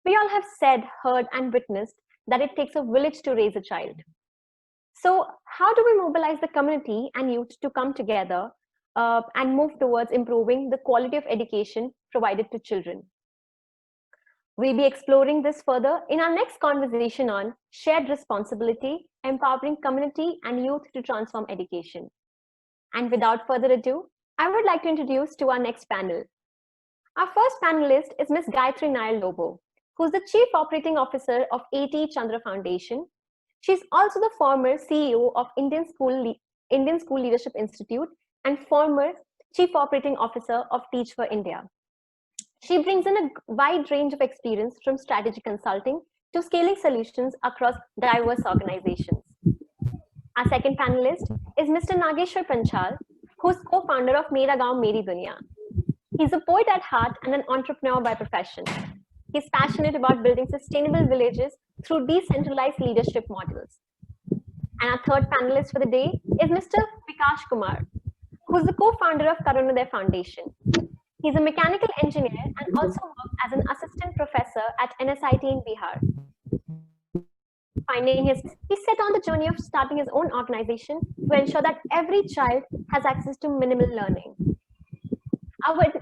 We all have said, heard, and witnessed that it takes a village to raise a child. So, how do we mobilize the community and youth to come together and move towards improving the quality of education provided to children? We'll be exploring this further in our next conversation on shared responsibility, empowering community and youth to transform education. And without further ado, I would like to introduce to our next panel. Our first panelist is Ms. Gayatri Nair Lobo, who's the Chief Operating Officer of A.T. Chandra Foundation. She's also the former CEO of Indian School Leadership Institute and former Chief Operating Officer of Teach for India. She brings in a wide range of experience from strategy consulting to scaling solutions across diverse organizations. Our second panelist is Mr. Nageshwar Panchal, who's co-founder of Mera Gaon Meri Duniya. He's a poet at heart and an entrepreneur by profession. He's passionate about building sustainable villages through decentralized leadership models. And our third panelist for the day is Mr. Vikash Kumar, who's the co-founder of Karunodaya Foundation. He's a mechanical engineer and also worked as an assistant professor at NSIT in Bihar. He set on the journey of starting his own organization to ensure that every child has access to minimal learning.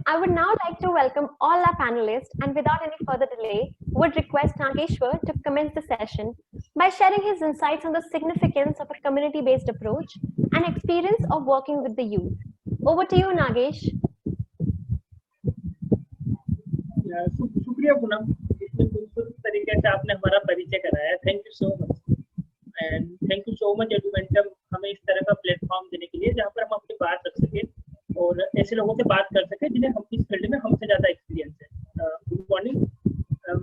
I would now like to welcome all our panelists, and without any further delay, would request Nageshwar to commence the session by sharing his insights on the significance of a community-based approach and experience of working with the youth. Over to you, Nagesh. शुक्रिया पूनम, इतने खूबसूरत तरीके से आपने हमारा परिचय कराया। Thank you so much and thank you so much एडुमेंटम हमें इस तरह का प्लेटफॉर्म देने के लिए जहाँ पर हम अपनी बात रख सकें और ऐसे लोगों से बात कर सकें जिन्हें हम इस फील्ड में हमसे ज़्यादा एक्सपीरियंस है। गुड मॉर्निंग,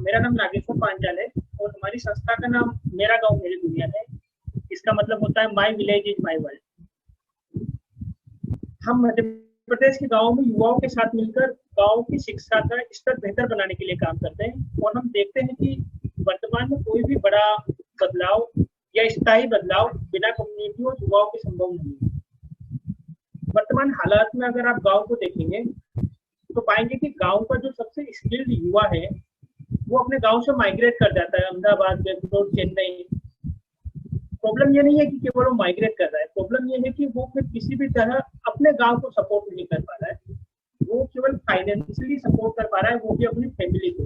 मेरा नाम नागेश्वर पांचाल है और हमारी संस्था का नाम मेरा गाँव मेरी दुनिया है। इसका मतलब होता है my village is my world. हम मध्य प्रदेश के गाँव में युवाओं के साथ मिलकर गाँव की शिक्षा का स्तर बेहतर बनाने के लिए काम करते हैं और हम देखते हैं कि वर्तमान में कोई भी बड़ा बदलाव या स्थायी बदलाव बिना कम्युनिटी और युवाओं के संभव नहीं है। वर्तमान हालात में अगर आप गांव को देखेंगे तो पाएंगे कि गांव का जो सबसे स्किल्ड युवा है वो अपने गांव से माइग्रेट कर जाता है अहमदाबाद, बेंगलोर, चेन्नई। प्रॉब्लम ये नहीं है कि केवल वो माइग्रेट कर रहा है, प्रॉब्लम ये है कि वो फिर किसी भी तरह अपने गांव को सपोर्ट नहीं कर पा रहा है। वो केवल फाइनेंशियली सपोर्ट कर पा रहा है, वो भी अपनी फैमिली को।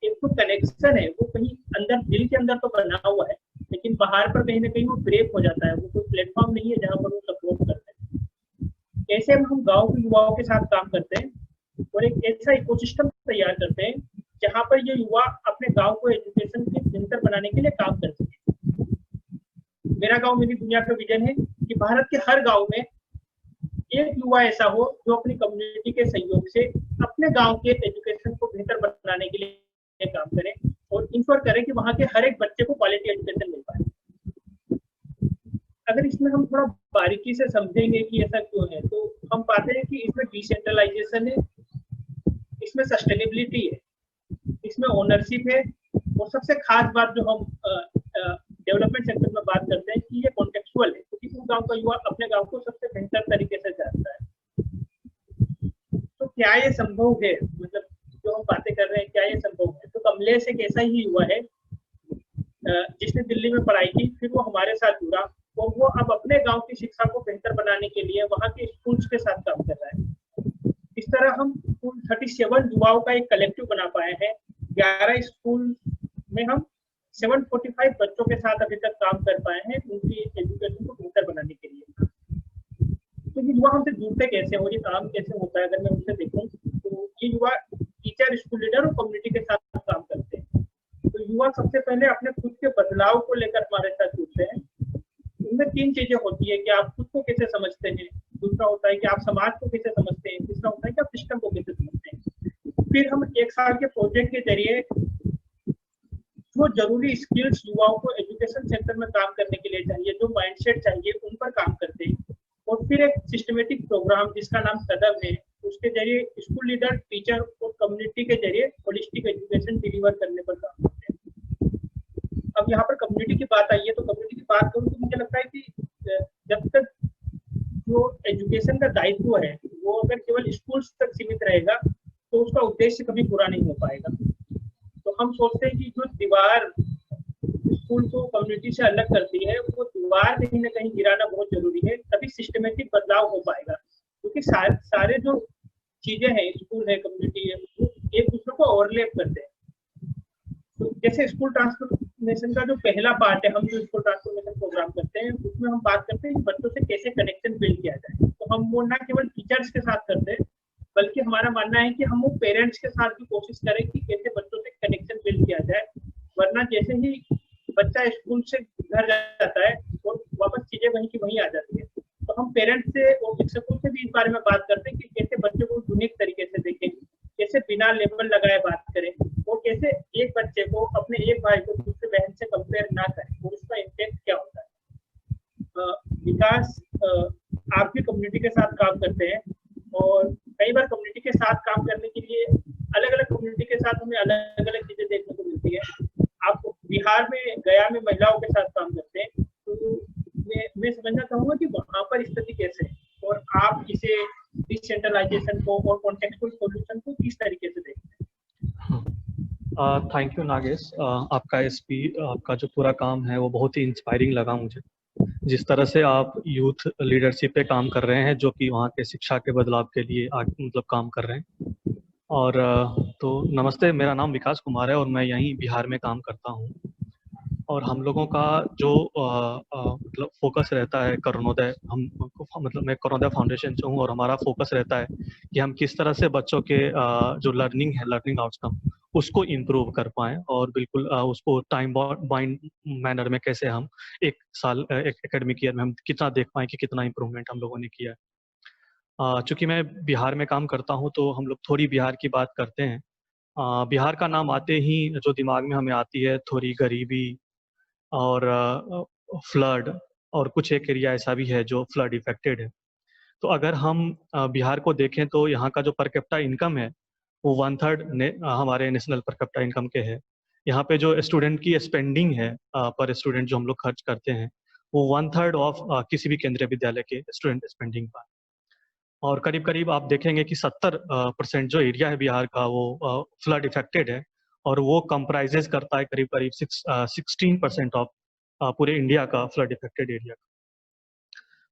एक तो कनेक्शन है वो कहीं अंदर दिल के अंदर तो बना हुआ है, लेकिन बाहर पर कहीं ना कहीं वो ब्रेक हो जाता है। वो कोई प्लेटफॉर्म नहीं है जहाँ पर वो सपोर्ट करते हैं। कैसे हम गाँव के युवाओं के साथ काम करते हैं और एक ऐसा इकोसिस्टम तैयार करते हैं जहाँ पर ये युवा अपने गाँव को एजुकेशन के बेहतर बनाने के लिए काम कर सके। मेरा गाँव मेरी दुनिया का विजन है कि भारत के हर गाँव में एक युवा ऐसा हो जो अपनी कम्युनिटी के सहयोग से अपने गांव के एजुकेशन को बेहतर बनाने के लिए काम करे और इंश्योर करे कि वहां के हर एक बच्चे को क्वालिटी एजुकेशन मिल पाए। अगर इसमें हम थोड़ा बारीकी से समझेंगे कि ऐसा क्यों है तो हम पाते हैं कि इसमें डिसेंट्रलाइजेशन है, इसमें सस्टेनेबिलिटी है, इसमें ओनरशिप है और सबसे खास बात जो हम डेवलपमेंट सेक्टर में बात करते हैं कि ये कॉन्टेक्चुअल है क्योंकि उस गांव का युवा अपने गांव को सबसे बेहतर तरीके से जानता है। तो क्या ये संभव है, मतलब जो हम बातें कर रहे हैं क्या ये संभव है? तो कमलेश एक ऐसा ही युवा है जिसने दिल्ली में पढ़ाई की, फिर वो हमारे साथ जुड़ा और वो अब अपने गांव की शिक्षा को बेहतर बनाने के लिए वहाँ के स्कूल्स के साथ काम कर रहा है। इस तरह हम 37 युवाओं का एक कलेक्टिव बना पाए हैं। 11 स्कूल में हम 745 बच्चों के साथ अभी तक काम कर पाए हैं उनकी एजुकेशन को बेहतर बनाने के लिए। तो ये युवा हमसे जुड़ते कैसे और ये काम कैसे होता है अगर मैं उनसे देखूं तो ये युवा टीचर, स्कूल लीडर और कम्युनिटी के साथ काम करते हैं। तो युवा सबसे पहले अपने खुद के बदलाव को लेकर हमारे साथ जुड़ते हैं। उनमें 3 चीजें होती है कि आप खुद को कैसे समझते हैं, दूसरा होता है कि आप समाज को कैसे समझते हैं, तीसरा होता है कि आप सिस्टम को कैसे समझते हैं। फिर हम 1 साल के प्रोजेक्ट के जरिए जो जरूरी स्किल्स युवाओं को एजुकेशन सेक्टर में काम करने के लिए चाहिए, जो माइंडसेट चाहिए, उन पर काम करते हैं। और फिर एक सिस्टमेटिक प्रोग्राम जिसका नाम कदम है, उसके जरिए स्कूल लीडर, टीचर और कम्युनिटी के जरिए होलिस्टिक एजुकेशन डिलीवर करने पर काम करते हैं। अब यहाँ पर कम्युनिटी की बात आई है तो कम्युनिटी की बात करूँ तो मुझे लगता है कि जब तक जो एजुकेशन का दायित्व है वो अगर केवल स्कूल्स तक सीमित रहेगा तो उसका उद्देश्य कभी पूरा नहीं हो पाएगा। तो हम सोचते हैं कि जो दीवार स्कूल को कम्युनिटी से अलग करती है, वो दीवार कहीं ना कहीं गिराना बहुत जरूरी है, तभी सिस्टमेटिक बदलाव हो पाएगा। क्योंकि सारे जो चीजें हैं, स्कूल है, कम्युनिटी है, वो एक दूसरे को ओवरलैप करते हैं। तो जैसे स्कूल ट्रांसफॉर्मेशन का जो पहला पार्ट है, हम जो स्कूल ट्रांसफॉर्मेशन प्रोग्राम करते हैं, उसमें हम बात करते हैं कि बच्चों से कैसे कनेक्शन बिल्ड किया जाए। तो हम वो ना केवल टीचर्स के साथ करते हैं, बल्कि हमारा मानना है कि हम वो पेरेंट्स के साथ भी कोशिश करें कि कैसे बच्चों से कनेक्शन बिल्ड किया जाए। वरना जैसे ही बच्चा स्कूल से घर जाता है और वापस चीजें वहीं की वहीं आ जाती है। तो हम पेरेंट्स से और शिक्षकों से भी इस बारे में बात करते हैं कि कैसे बच्चों को यूनिक तरीके से देखें, कैसे बिना लेबल लगाए बात करें, और कैसे एक बच्चे को अपने एक भाई को दूसरे बहन से कंपेयर ना करें और उसका इम्पैक्ट क्या होता है। विकास, आप भी कम्युनिटी के साथ काम करते हैं, और कई बार कम्युनिटी के साथ काम करने के लिए अलग अलग कम्युनिटी के साथ हमें अलग अलग चीजें देखने को मिलती है। आप बिहार में, गया में महिलाओं के साथ काम करते हैं, तो मैं समझना चाहूंगा कि वहाँ पर स्थिति कैसे है, और आप इसे डिसेंट्रलाइजेशन को और कॉन्टेक्सचुअल सॉल्यूशन को किस तरीके से देखते हैं। Thank you Nagesh. आपका जो पूरा काम है वो बहुत ही इंस्पायरिंग लगा मुझे। जिस तरह से आप यूथ लीडरशिप पे काम कर रहे हैं, जो कि वहाँ के शिक्षा के बदलाव के लिए मतलब काम कर रहे हैं। और तो नमस्ते, मेरा नाम विकास कुमार है और मैं यहीं बिहार में काम करता हूँ। और हम लोगों का जो मतलब फोकस रहता है करुणोदय, मतलब मैं करुणोदय फाउंडेशन से हूँ, और हमारा फोकस रहता है कि हम किस तरह से बच्चों के जो लर्निंग आउटकम उसको इम्प्रूव कर पाएं, और बिल्कुल उसको टाइम बाइंड मैनर में कैसे हम एक एकेडमिक ईयर में हम कितना देख पाएं कि कितना इम्प्रूवमेंट हम लोगों ने किया है। चूंकि मैं बिहार में काम करता हूँ, तो हम लोग थोड़ी बिहार की बात करते हैं। बिहार का नाम आते ही जो दिमाग में हमें आती है थोड़ी गरीबी और फ्लड, और कुछ एक एरिया ऐसा भी है जो फ्लड इफेक्टेड है। तो अगर हम बिहार को देखें तो यहाँ का जो पर कैपिटा इनकम है वो 1/3 हमारे नेशनल पर कैपिटा इनकम के है। यहाँ पे जो स्टूडेंट की स्पेंडिंग है पर स्टूडेंट जो हम लोग खर्च करते हैं, वो 1/3 ऑफ किसी भी केंद्रीय विद्यालय के स्टूडेंट स्पेंडिंग का। और करीब करीब आप देखेंगे कि 70% जो एरिया है बिहार का वो फ्लड इफेक्टेड है, और वो कंप्राइजेस करता है करीब करीब 16% ऑफ पूरे इंडिया का फ्लड इफेक्टेड एरिया का।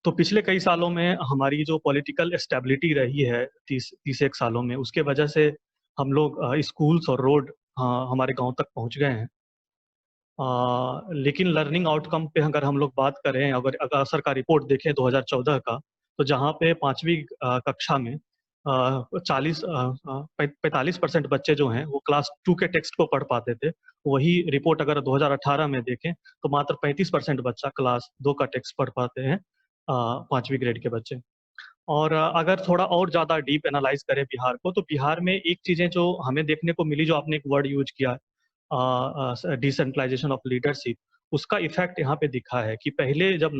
तो पिछले कई सालों में हमारी जो पॉलिटिकल स्टेबिलिटी रही है 30 एक सालों में, उसके वजह से हम लोग स्कूल्स और रोड हमारे गांव तक पहुंच गए हैं। लेकिन लर्निंग आउटकम पे अगर हम लोग बात करें, अगर सरकार रिपोर्ट देखें 2014 का, तो जहाँ पे 5वीं कक्षा में 45% बच्चे जो हैं वो क्लास 2 के टेक्स्ट को पढ़ पाते थे, वही रिपोर्ट अगर 2018 में देखें तो मात्र 35% बच्चा क्लास 2 का टेक्स्ट पढ़ पाते हैं, 5वीं ग्रेड के बच्चे। और अगर थोड़ा और ज़्यादा डीप एनालाइज करें बिहार को, तो बिहार में एक चीज़ें जो हमें देखने को मिली, जो आपने एक वर्ड यूज किया, डिसेंट्रलाइजेशन ऑफ लीडरशिप, उसका इफेक्ट यहाँ पे दिखा है कि पहले जब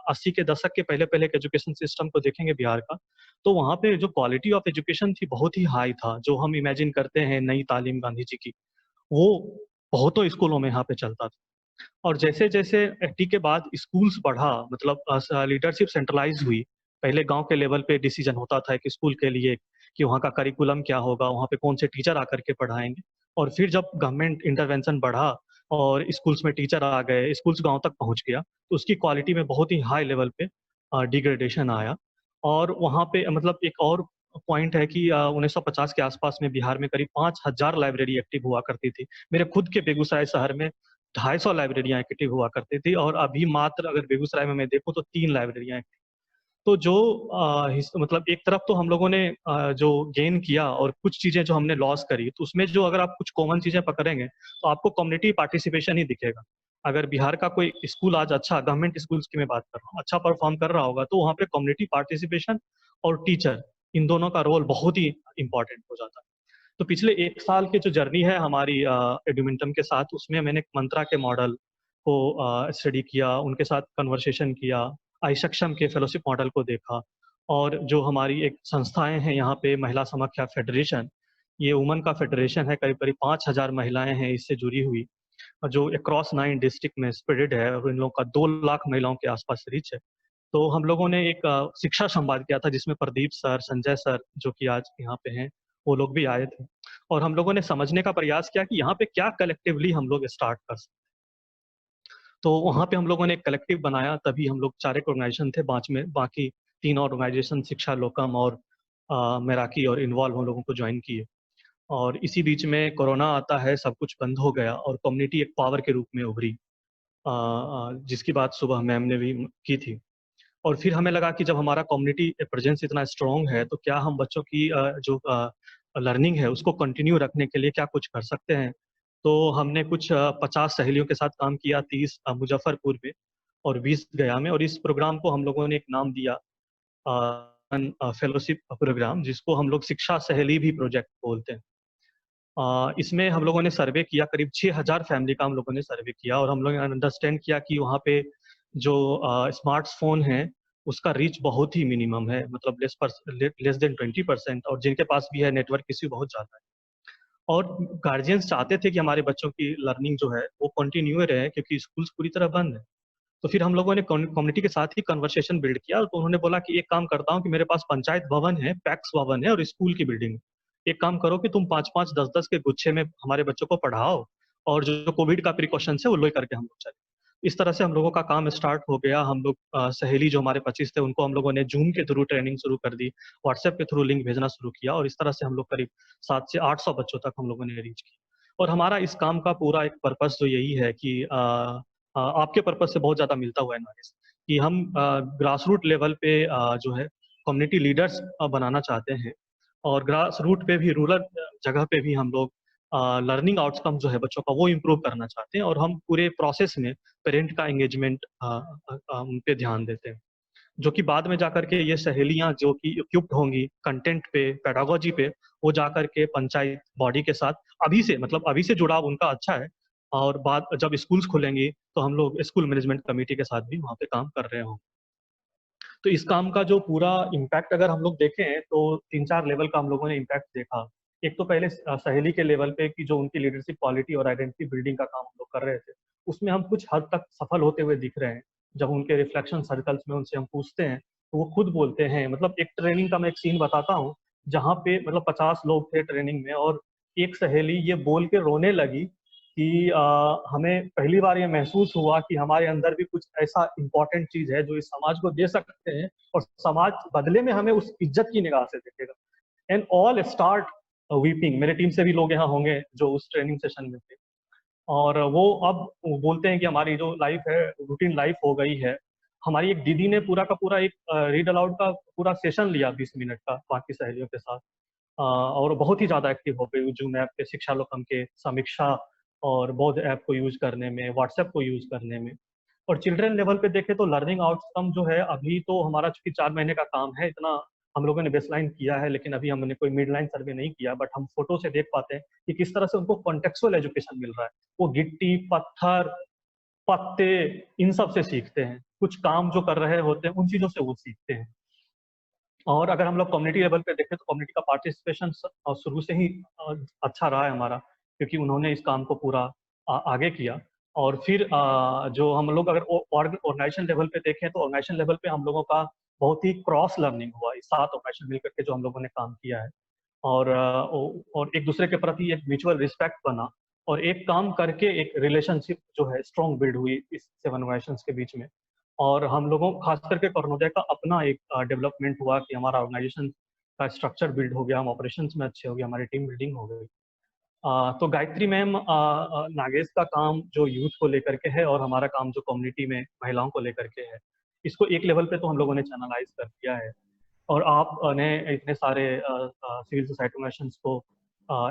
80 के दशक के पहले के एजुकेशन सिस्टम को देखेंगे बिहार का, तो वहाँ पे जो क्वालिटी ऑफ एजुकेशन थी बहुत ही हाई था। जो हम इमेजिन करते हैं नई तालीम गांधी जी की, वो बहुतों स्कूलों में यहाँ पे चलता था। और जैसे जैसे 80 के बाद स्कूल्स बढ़ा, मतलब लीडरशिप सेंट्रलाइज हुई। पहले गांव के लेवल पे डिसीजन होता था एक स्कूल के लिए कि वहाँ का करिकुलम क्या होगा, वहाँ पे कौन से टीचर आकर के पढ़ाएंगे। और फिर जब गवर्नमेंट इंटरवेंशन बढ़ा और स्कूल्स में टीचर आ गए, स्कूल्स गांव तक पहुंच गया, तो उसकी क्वालिटी में बहुत ही हाई लेवल पे डिग्रेडेशन आया। और वहाँ पे मतलब एक और पॉइंट है कि 1950 के आसपास में बिहार में करीब 5000 लाइब्रेरी एक्टिव हुआ करती थी। मेरे खुद के बेगूसराय शहर में 250 लाइब्रेरियां एक्टिव हुआ करती थी, और अभी मात्र अगर बेगूसराय में मैं देखूं तो 3 लाइब्रेरियां एक्टिव। तो जो मतलब एक तरफ तो हम लोगों ने जो गेन किया और कुछ चीजें जो हमने लॉस करी, तो उसमें जो अगर आप कुछ कॉमन चीजें पकड़ेंगे तो आपको कम्युनिटी पार्टिसिपेशन ही दिखेगा। अगर बिहार का कोई स्कूल आज अच्छा, गवर्नमेंट स्कूल्स की मैं बात कर रहा हूँ, अच्छा परफॉर्म कर रहा होगा, तो वहाँ पे कम्युनिटी पार्टिसिपेशन और टीचर, इन दोनों का रोल बहुत ही इंपॉर्टेंट हो जाता है। तो पिछले 1 साल की जो जर्नी है हमारी एडुमेंटम के साथ, उसमें मैंने मंत्रा के मॉडल को स्टडी किया, उनके साथ कन्वर्सेशन किया, आई सक्षम के फेलोशिप मॉडल को देखा, और जो हमारी एक संस्थाएं हैं यहाँ पे, महिला समाख्या फेडरेशन, ये वुमन का फेडरेशन है, करीब करीब 5000 महिलाएं हैं इससे जुड़ी हुई, जो अक्रॉस 9 डिस्ट्रिक्ट में स्प्रेडेड है, और इन लोगों का 2 लाख महिलाओं के आसपास रीच है। तो हम लोगों ने एक शिक्षा संवाद किया था जिसमें प्रदीप सर, संजय सर जो कि आज यहाँ पे हैं, वो लोग भी आए थे और हम लोगों ने समझने का प्रयास किया कि यहाँ पे क्या कलेक्टिवली हम लोग स्टार्ट कर सकते। तो वहाँ पे हम लोगों ने एक कलेक्टिव बनाया, तभी हम लोग 4 एक ऑर्गेनाइजेशन थे, बाकी 3 ऑर्गेनाइजेशन शिक्षा लोकम और मेराकी और इन्वॉल्व हम लोगों को ज्वाइन किए। और इसी बीच में कोरोना आता है, सब कुछ बंद हो गया और कम्युनिटी एक पावर के रूप में उभरी, जिसकी बात सुबह मैम ने भी की थी। और फिर हमें लगा कि जब हमारा कम्युनिटी प्रेजेंस इतना स्ट्रॉन्ग है तो क्या हम बच्चों की जो लर्निंग है उसको कंटिन्यू रखने के लिए क्या कुछ कर सकते हैं। तो हमने कुछ 50 सहेलियों के साथ काम किया, 30 मुजफ्फरपुर में और 20 गया में, और इस प्रोग्राम को हम लोगों ने एक नाम दिया फेलोशिप प्रोग्राम, जिसको हम लोग शिक्षा सहेली भी प्रोजेक्ट बोलते हैं। इसमें हम लोगों ने सर्वे किया, करीब 6000 फैमिली का हम लोगों ने सर्वे किया और हम लोगों ने अंडरस्टैंड किया कि वहाँ पे जो स्मार्टफोन है उसका रीच बहुत ही मिनिमम है, मतलब लेस देन 20%, और जिनके पास भी है नेटवर्क इश्यू बहुत ज़्यादा है। और गार्जियंस चाहते थे कि हमारे बच्चों की लर्निंग जो है वो कंटिन्यू रहे क्योंकि स्कूल्स पूरी तरह बंद है। तो फिर हम लोगों ने कम्युनिटी के साथ ही कन्वर्सेशन बिल्ड किया, तो उन्होंने बोला कि एक काम करता हूँ कि मेरे पास पंचायत भवन है, पैक्स भवन है और स्कूल की बिल्डिंग है। एक काम करो कि तुम 5-5, 10-10 के गुच्छे में हमारे बच्चों को पढ़ाओ और जो कोविड का प्रिकॉशन है वो लो करके हम लोग चले। इस तरह से हम लोगों का काम स्टार्ट हो गया। हम लोग सहेली जो हमारे 25 थे उनको हम लोगों ने जूम के थ्रू ट्रेनिंग शुरू कर दी, व्हाट्सएप के थ्रू लिंक भेजना शुरू किया और इस तरह से हम लोग करीब 700 से 800 बच्चों तक हम लोगों ने रीच किया। और हमारा इस काम का पूरा एक पर्पस तो यही है कि आपके पर्पस से बहुत ज़्यादा मिलता हुआ है नागेश, कि हम ग्रास रूट लेवल पे जो है कम्युनिटी लीडर्स बनाना चाहते हैं और ग्रास रूट पे भी, रूरल जगह पे भी हम लोग लर्निंग आउटकम जो है बच्चों का वो इम्प्रूव करना चाहते हैं और हम पूरे प्रोसेस में पेरेंट का एंगेजमेंट उन पे ध्यान देते हैं, जो कि बाद में जाकर के ये सहेलियां जो कि इक्विप्ड होंगी कंटेंट पे, पेडागोजी पे, वो जाकर के पंचायत बॉडी के साथ अभी से जुड़ाव उनका अच्छा है और बाद जब स्कूल्स खुलेंगी तो हम लोग स्कूल मैनेजमेंट कमेटी के साथ भी वहाँ पे काम कर रहे हों। तो इस काम का जो पूरा इम्पैक्ट अगर हम लोग देखें तो 3-4 लेवल का हम लोगों ने इम्पैक्ट देखा। एक तो पहले सहेली के लेवल पे कि जो उनकी लीडरशिप क्वालिटी और आइडेंटिटी बिल्डिंग का काम हम लोग कर रहे थे, उसमें हम कुछ हद तक सफल होते हुए दिख रहे हैं। जब उनके रिफ्लेक्शन सर्कल्स में उनसे हम पूछते हैं तो वो खुद बोलते हैं, मतलब एक ट्रेनिंग का मैं एक सीन बताता हूँ जहाँ पे मतलब 50 लोग थे ट्रेनिंग में और एक सहेली ये बोल के रोने लगी कि हमें पहली बार ये महसूस हुआ कि हमारे अंदर भी कुछ ऐसा इम्पोर्टेंट चीज है जो इस समाज को दे सकते हैं और समाज बदले में हमें उस इज्जत की निगाह से देखेगा। And all start weeping. मेरे टीम से भी लोग यहाँ होंगे जो उस ट्रेनिंग सेशन में थे और वो बोलते हैं कि हमारी जो लाइफ है रूटीन लाइफ हो गई है। हमारी एक दीदी ने पूरा का पूरा एक रीड अलाउड का पूरा सेशन लिया 20 मिनट का बाकी सहेलियों के साथ, और बहुत ही ज़्यादा एक्टिव हो गई जूम ऐप पे, शिक्षा लोकम के समीक्षा और बौद्ध ऐप को यूज करने में, व्हाट्सएप को यूज करने में। और चिल्ड्रन लेवल पे देखें तो लर्निंग आउटकम जो है अभी तो हमारा चूंकि 4 महीने का काम है, इतना हम लोगों ने बेसलाइन किया है, लेकिन अभी हमने कोई मिड लाइन सर्वे नहीं किया, बट हम फोटो से देख पाते हैं कि किस तरह से उनको कॉन्टेक्चुअल एजुकेशन मिल रहा है। वो गिट्टी, पत्थर, पत्ते, इन सब से सीखते हैं, कुछ काम जो कर रहे होते हैं उन चीजों से वो सीखते हैं। और अगर हम लोग कम्युनिटी लेवल पे देखें तो कम्युनिटी का पार्टिसिपेशन शुरू से ही अच्छा रहा है हमारा, क्योंकि उन्होंने इस काम को पूरा आगे किया। और फिर जो हम लोग अगर ऑर्गेनाइजेशन लेवल पे देखें तो ऑर्गेनाइजेशन लेवल पे हम लोगों का बहुत ही क्रॉस लर्निंग हुआ, इस 7 ऑर्गेनाइजेशन मिलकर के जो हम लोगों ने काम किया है। और एक दूसरे के प्रति एक म्यूचुअल रिस्पेक्ट बना और एक काम करके एक रिलेशनशिप जो है स्ट्रॉन्ग बिल्ड हुई इस 7 ऑर्गेनाइजेशंस के बीच में। और हम लोगों खास करके अरुणोदय का अपना एक डेवलपमेंट हुआ कि हमारा ऑर्गेनाइजेशन का स्ट्रक्चर बिल्ड हो गया, हम ऑपरेशंस में अच्छे हो गए, हमारी टीम बिल्डिंग हो गई। तो गायत्री मैम, नागेश का काम जो यूथ को लेकर के है और हमारा काम जो कम्युनिटी में महिलाओं को लेकर के है, इसको एक लेवल पे तो हम लोगों ने चैनलाइज कर दिया है। और आपने इतने सारे सिविल सोसाइटी ऑर्गेनाइजेशंस को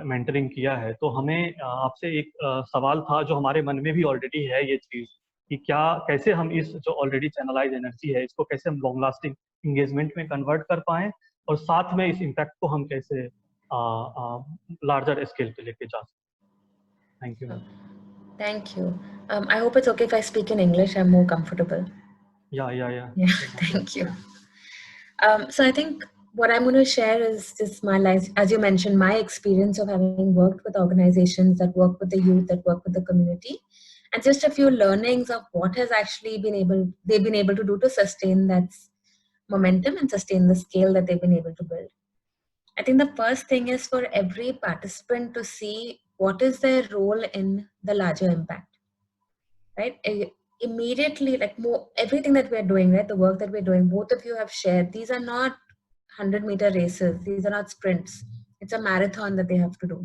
मेंटरिंग किया है, तो हमें आपसे एक सवाल था जो हमारे मन में भी ऑलरेडी है ये चीज़, कि कैसे हम इस जो ऑलरेडी चैनलाइज एनर्जी है इसको कैसे हम लॉन्ग लास्टिंग इंगेजमेंट में कन्वर्ट कर पाएं और साथ में इस इम्पैक्ट को हम कैसे लार्जर स्केल पे लेके जा सकते। Thank you. Thank you. I hope it's okay if I speak in English. I'm more comfortable. Yeah. Thank you. So I think what I'm going to share is just my life, as you mentioned, my experience of having worked with organizations that work with the youth, that work with the community, and just a few learnings of what has actually they've been able to do to sustain that momentum and sustain the scale that they've been able to build. I think the first thing is for every participant to see what is their role in the larger impact, right? Immediately, like everything that we're doing, right? The work that we're doing, both of you have shared, these are not 100-meter races. These are not sprints. It's a marathon that they have to do.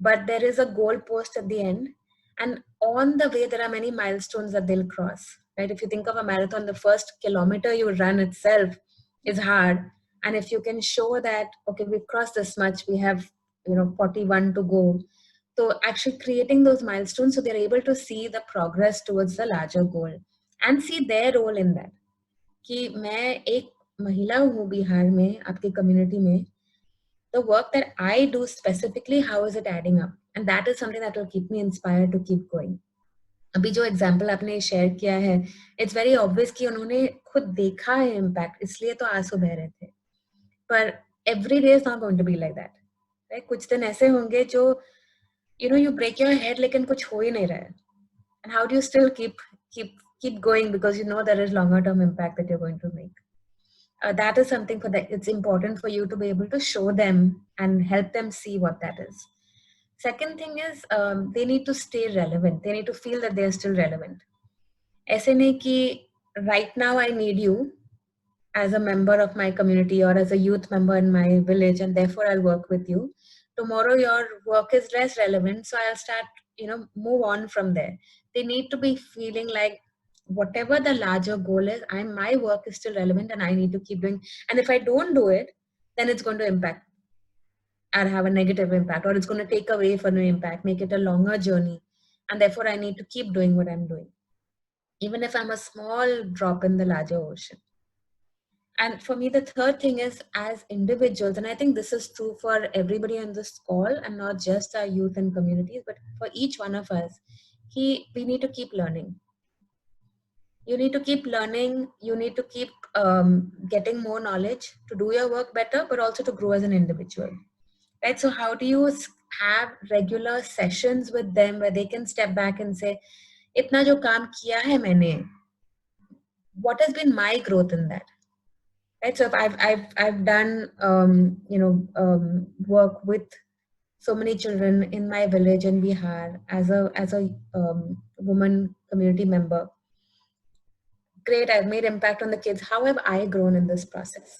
But there is a goal post at the end. And on the way, there are many milestones that they'll cross, right? If you think of a marathon, the first kilometer you run itself is hard. And if you can show that, okay, we've crossed this much, we have, 41 to go. So actually creating those milestones so they're able to see the progress towards the larger goal and see their role in that. कि मैं एक महिला हूँ बिहार में आपकी community में, the work that I do specifically, how is it adding up? And that is something that will keep me inspired to keep going. अभी जो एग्जाम्पल आपने शेयर किया है, इट्स वेरी ऑब्वियस कि उन्होंने खुद देखा है इम्पैक्ट, इसलिए तो आंसू बह रहे थे. पर every day is not going to be like that, right? कुछ दिन ऐसे होंगे जो यू ब्रेक योर हेड लेकिन कुछ हो ही नहीं रहा है. And how do you still keep going because you know there is longer term impact that you're going to make. That is something for that. It's important for you to be able to show them and help them see what that is. Second thing is they need to stay relevant. They need to feel that they're still relevant. ऐसे नहीं कि right now I need you as a member of my community or as a youth member in my village and therefore I'll work with you. Tomorrow your work is less relevant, so I'll start, move on from there. They need to be feeling like whatever the larger goal is, my work is still relevant and I need to keep doing. And if I don't do it, then it's going to impact and have a negative impact, or it's going to take away from the impact, make it a longer journey. And therefore I need to keep doing what I'm doing, even if I'm a small drop in the larger ocean. And for me, the third thing is as individuals, and I think this is true for everybody on this call and not just our youth and communities, but for each one of us, we need to keep learning. You need to keep learning. You need to keep getting more knowledge to do your work better, but also to grow as an individual, right? So how do you have regular sessions with them where they can step back and say, "Itna jo kaam kiya hai maine, what has been my growth in that?" Right? So if I've done work with so many children in my village in Bihar as a woman community member. Great, I've made impact on the kids. How have I grown in this process?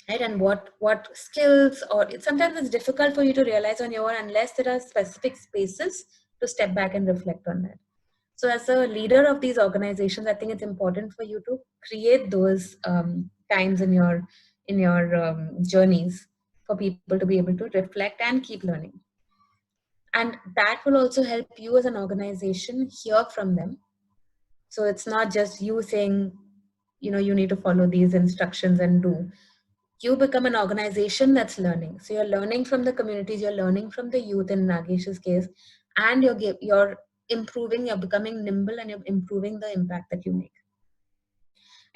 Right? And what skills, or sometimes it's difficult for you to realize on your own unless there are specific spaces to step back and reflect on that. So as a leader of these organizations, I think it's important for you to create those times in your journeys for people to be able to reflect and keep learning. And that will also help you as an organization hear from them. So it's not just you saying, you need to follow these instructions and do. You become an organization that's learning. So you're learning from the communities, you're learning from the youth in Nagesh's case, and you're improving, you're becoming nimble, and you're improving the impact that you make.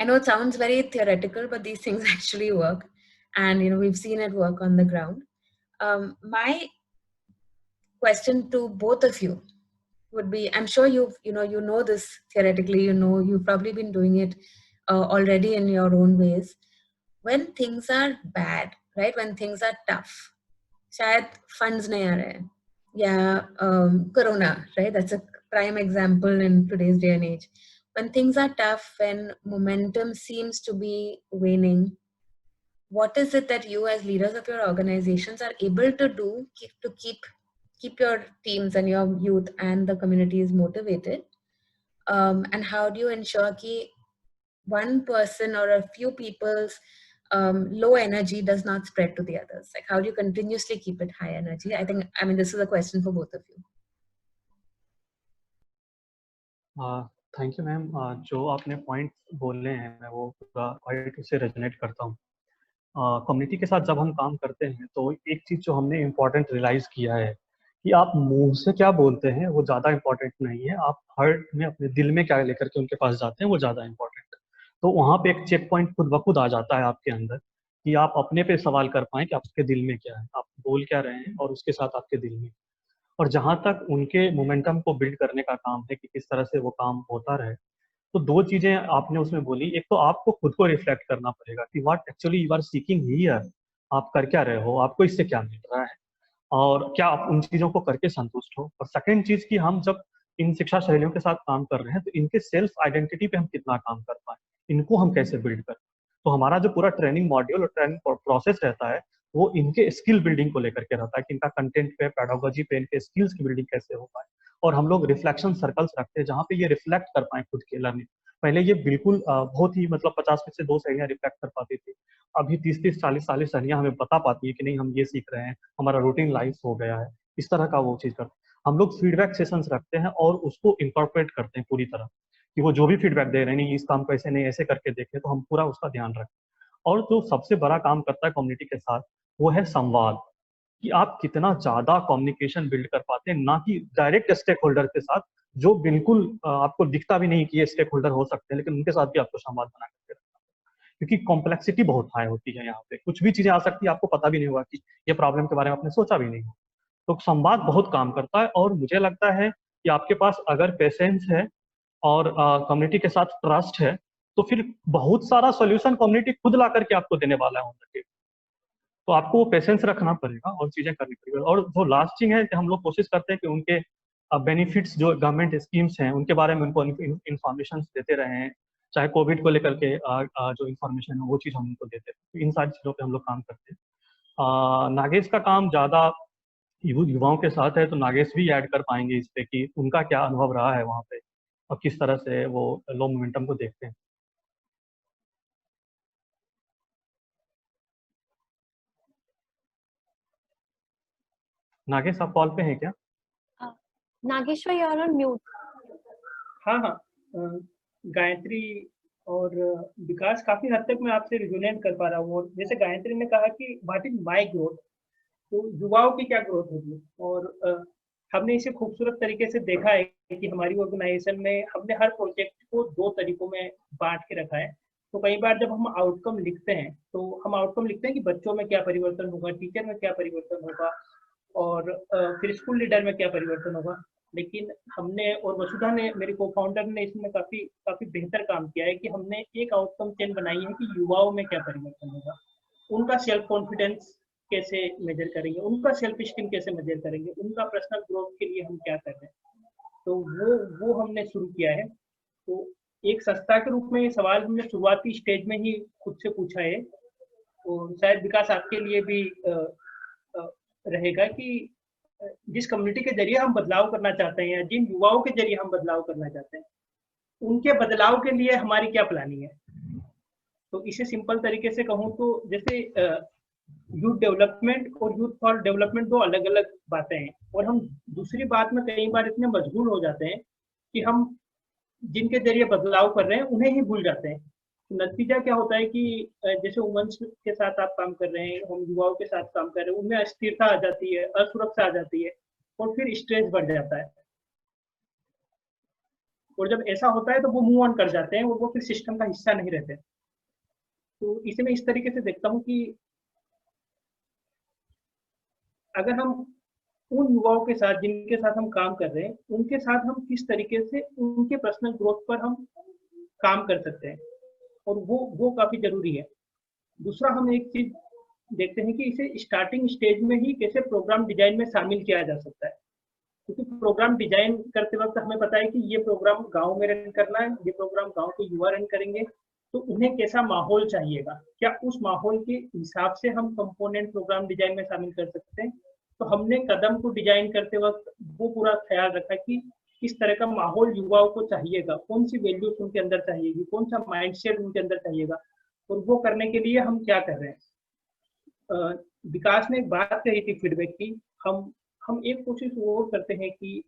I know it sounds very theoretical, but these things actually work. And, we've seen it work on the ground. My question to both of you would be, I'm sure you know this theoretically, you've probably been doing it already in your own ways. When things are bad, right? When things are tough, shayad funds nahi aa rahe, yeah, corona, right? That's a prime example in today's day and age. When things are tough, when momentum seems to be waning, what is it that you as leaders of your organizations are able to do to keep your teams and your youth and the communities motivated? And how do you ensure that one person or a few people's low energy does not spread to the others? Like, how do you continuously keep it high energy? This is a question for both of you. Thank you ma'am. जो आपने point बोले हैं मैं वो पूरा quite उससे resonate करता हूँ. कम्युनिटी के साथ जब हम काम करते हैं तो एक चीज़ जो हमने इम्पोर्टेंट रियलाइज़ किया है कि आप मुंह से क्या बोलते हैं वो ज़्यादा इम्पोर्टेंट नहीं है, आप हार्ट में अपने दिल में क्या लेकर के उनके पास जाते हैं वो ज़्यादा इम्पोर्टेंट है. तो वहाँ पे एक चेक पॉइंट खुद ब खुद आ जाता है आपके अंदर कि आप अपने पे सवाल कर पाएँ कि आपके दिल में क्या है, आप बोल क्या रहे हैं और उसके साथ आपके दिल में. और जहाँ तक उनके मोमेंटम को बिल्ड करने का काम है कि किस तरह से वो काम होता रहे, तो दो चीजें आपने उसमें बोली. एक तो आपको खुद को रिफ्लेक्ट करना पड़ेगा कि what actually you are seeking here. आप कर क्या रहे हो, आपको इससे क्या मिल रहा है, और क्या आप उन चीज़ों को करके संतुष्ट हो। और सेकंड चीज़ कि हम जब इन शिक्षा शैलियों के साथ काम कर रहे हैं तो इनके सेल्फ आइडेंटिटी पे हम कितना काम कर पाए, इनको हम कैसे बिल्ड करें। तो हमारा जो पूरा ट्रेनिंग मॉड्यूल और ट्रेनिंग प्रोसेस रहता है वो इनके स्किल बिल्डिंग को लेकर के रहता है कि इनका कंटेंट पे, पेडागोजी पे इनके स्किल्स की बिल्डिंग कैसे हो पाए। और हम लोग रिफ्लेक्शन सर्कल्स रखते हैं जहाँ पे ये रिफ्लेक्ट कर पाए खुद के लर्निंग। पहले ये बिल्कुल बहुत ही मतलब 50 में से 2 सहेलियां रिफ्लेक्ट कर पाती थी, अभी 30-30, 40-40 सहेलियां हमें बता पाती है कि नहीं हम ये सीख रहे हैं, हमारा रूटीन लाइफ हो गया है, इस तरह का वो चीज़ करते हैं। हम लोग फीडबैक सेशंस रखते हैं और उसको इंकॉर्पोरेट करते हैं पूरी तरह, कि वो जो भी फीडबैक दे रहे हैं, नहीं इस काम को ऐसे नहीं ऐसे करके देखें, तो हम पूरा उसका ध्यान रखें। और जो सबसे बड़ा काम करता है कम्युनिटी के साथ वो है संवाद, कि आप कितना ज्यादा कम्युनिकेशन बिल्ड कर पाते हैं, ना कि डायरेक्ट स्टेक होल्डर के साथ जो बिल्कुल आपको दिखता भी नहीं कि ये स्टेक होल्डर हो सकते हैं, लेकिन उनके साथ भी आपको संवाद बना करके रखना है। क्योंकि कॉम्प्लेक्सिटी बहुत हाई होती है यहाँ पे, कुछ भी चीजें आ सकती है, आपको पता भी नहीं होगा कि ये प्रॉब्लम के बारे में आपने सोचा भी नहीं हो। तो संवाद बहुत काम करता है, और मुझे लगता है कि आपके पास अगर पेशेंस है और कम्युनिटी के साथ ट्रस्ट है तो फिर बहुत सारा सॉल्यूशन कम्युनिटी खुद ला करके आपको देने वाला है ऑन द टेबल। तो आपको वो पेशेंस रखना पड़ेगा और चीजें करनी पड़ेगी। और जो लास्ट थिंग है कि हम लोग कोशिश करते हैं कि उनके बेनिफिट्स जो गवर्नमेंट स्कीम्स हैं उनके बारे में उनको इंफॉर्मेशन देते रहे हैं, चाहे कोविड को लेकर के जो इन्फॉर्मेशन है वो चीज़ हम उनको देते हैं। तो इन सारी चीज़ों पे हम लोग काम करते हैं। नागेश का काम ज़्यादा युवाओं के साथ है, तो नागेश भी ऐड कर पाएंगे इस पे कि उनका क्या अनुभव रहा है वहाँ पे और किस तरह से वो लो मोमेंटम को देखते हैं। नागेश आप कॉल पे हैं क्या? Nageshwar, you are on mute. हाँ हाँ, गायत्री और विकास काफी हद तक मैं आपसे रिजोनेट कर पा रहा हूँ। और जैसे गायत्री ने कहा कि व्हाट इज माय ग्रोथ, तो युवाओं की क्या ग्रोथ होगी। और हमने इसे खूबसूरत तरीके से देखा है कि हमारी ऑर्गेनाइजेशन में हमने हर प्रोजेक्ट को 2 तरीकों में बांट के रखा है। तो कई बार जब हम आउटकम लिखते हैं तो हम आउटकम लिखते हैं कि बच्चों में क्या परिवर्तन होगा, टीचर में क्या परिवर्तन होगा, और फिर स्कूल लीडर में क्या परिवर्तन होगा। लेकिन हमने और वसुधा ने, मेरे को फाउंडर ने, इसमें काफी काफी बेहतर काम किया है कि हमने एक आउटकम चेन बनाई है कि युवाओं में क्या परिवर्तन होगा, उनका सेल्फ कॉन्फिडेंस कैसे मेजर करेंगे, उनका सेल्फ स्टीम कैसे मेजर करेंगे, उनका पर्सनल ग्रोथ के लिए हम क्या कर रहे हैं। तो वो हमने शुरू किया है। तो एक संस्था के रूप में ये सवाल हमने शुरुआती स्टेज में ही खुद से पूछा है, और शायद विकास आपके लिए भी रहेगा कि जिस कम्युनिटी के जरिए हम बदलाव करना चाहते हैं, जिन युवाओं के जरिए हम बदलाव करना चाहते हैं, उनके बदलाव के लिए हमारी क्या प्लानिंग है। तो इसे सिंपल तरीके से कहूँ तो जैसे यूथ डेवलपमेंट और यूथ फॉर डेवलपमेंट 2 अलग अलग बातें हैं। और हम दूसरी बात में कई बार इतने मशगूल हो जाते हैं कि हम जिनके जरिए बदलाव कर रहे हैं उन्हें ही भूल जाते हैं। तो नतीजा क्या होता है कि जैसे वुमेन्स के साथ आप काम कर रहे हैं, हम युवाओं के साथ काम कर रहे हैं, उनमें अस्थिरता आ जाती है, असुरक्षा आ जाती है, और फिर स्ट्रेस बढ़ जाता है। और जब ऐसा होता है तो वो मूव ऑन कर जाते हैं और वो फिर सिस्टम का हिस्सा नहीं रहते। तो इसे मैं इस तरीके से देखता हूँ कि अगर हम उन युवाओं के साथ जिनके साथ हम काम कर रहे हैं, उनके साथ हम किस तरीके से उनके पर्सनल ग्रोथ पर हम काम कर सकते हैं, और वो काफी जरूरी है। दूसरा हम एक चीज देखते हैं कि इसे स्टार्टिंग स्टेज में ही कैसे प्रोग्राम डिजाइन में शामिल किया जा सकता है। क्योंकि प्रोग्राम डिजाइन करते वक्त हमें पता है कि ये प्रोग्राम गांव में रन करना है, ये प्रोग्राम गांव के युवा रन करेंगे, तो उन्हें कैसा माहौल चाहिएगा, क्या उस माहौल के हिसाब से हम कंपोनेंट प्रोग्राम डिजाइन में शामिल कर सकते हैं। तो हमने कदम को डिजाइन करते वक्त वो पूरा ख्याल रखा कि किस तरह का माहौल युवाओं को चाहिएगा, कौन सी वैल्यूज उनके अंदर चाहिएगी, कौन सा माइंडसेट उनके अंदर चाहिएगा, और वो करने के लिए हम क्या कर रहे हैं। विकास ने एक बात कही थी फीडबैक की। हम एक कोशिश और करते हैं कि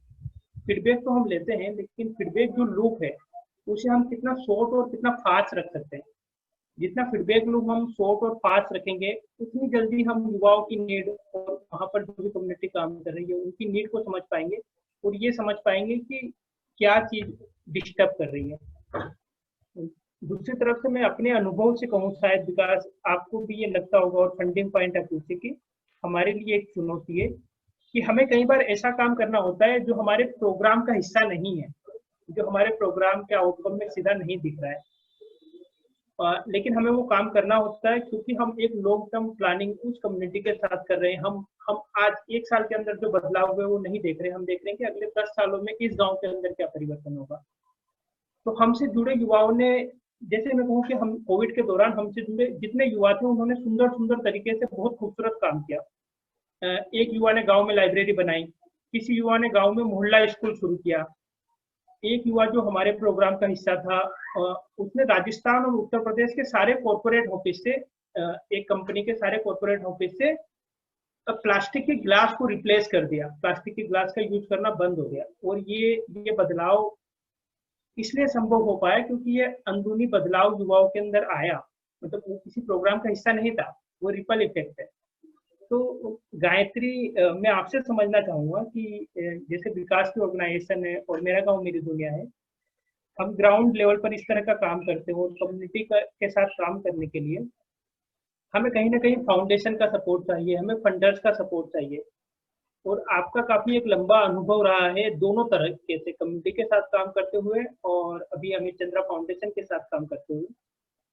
फीडबैक तो हम लेते हैं, लेकिन फीडबैक जो लूप है उसे हम कितना शॉर्ट और कितना फास्ट रख सकते हैं। जितना फीडबैक लूप हम शॉर्ट और फास्ट रखेंगे, उतनी जल्दी हम युवाओं की नीड और वहाँ पर जो भी कम्युनिटी काम कर रही है उनकी नीड को समझ पाएंगे, और ये समझ पाएंगे कि क्या चीज डिस्टर्ब कर रही है। दूसरी तरफ से मैं अपने अनुभव से कहूँ, शायद विकास आपको भी ये लगता होगा, और फंडिंग पॉइंट ऑफ व्यू से कि हमारे लिए एक चुनौती है कि हमें कई बार ऐसा काम करना होता है जो हमारे प्रोग्राम का हिस्सा नहीं है, जो हमारे प्रोग्राम के आउटकम में सीधा नहीं दिख रहा है। लेकिन हमें वो काम करना होता है क्योंकि हम एक लॉन्ग टर्म प्लानिंग उस कम्युनिटी के साथ कर रहे हैं। हम आज 1 साल के अंदर जो बदलाव हुए वो नहीं देख रहे, हम देख रहे हैं कि अगले 10 सालों में इस गांव के अंदर क्या परिवर्तन होगा। तो हमसे जुड़े युवाओं ने, जैसे मैं कहूँ कि हम कोविड के दौरान हमसे जुड़े जितने युवा थे उन्होंने सुंदर सुंदर तरीके से बहुत खूबसूरत काम किया। एक युवा ने गांव में लाइब्रेरी बनाई, किसी युवा ने गांव में मोहल्ला स्कूल शुरू किया, एक युवा जो हमारे प्रोग्राम का हिस्सा था उसने राजस्थान और उत्तर प्रदेश के सारे कॉर्पोरेट ऑफिस से, एक कंपनी के सारे कॉर्पोरेट ऑफिस से प्लास्टिक के ग्लास को रिप्लेस कर दिया, प्लास्टिक के ग्लास का यूज करना बंद हो गया। और ये बदलाव इसलिए संभव हो पाया क्योंकि ये अंदरूनी बदलाव युवाओं के अंदर आया, मतलब वो किसी प्रोग्राम का हिस्सा नहीं था, वो रिपल इफेक्ट है। तो गायत्री, मैं आपसे समझना चाहूंगा कि जैसे विकास की ऑर्गेनाइजेशन है और मेरा गांव मेरी दुनिया है, हम ग्राउंड लेवल पर इस तरह का काम करते हो और कम्युनिटी के साथ काम करने के लिए हमें कहीं ना कहीं फाउंडेशन का सपोर्ट चाहिए, हमें फंडर्स का सपोर्ट चाहिए। और आपका काफी एक लंबा अनुभव रहा है दोनों तरह के से, कम्युनिटी के साथ काम करते हुए और अभी अमित चंद्रा फाउंडेशन के साथ काम करते हुए।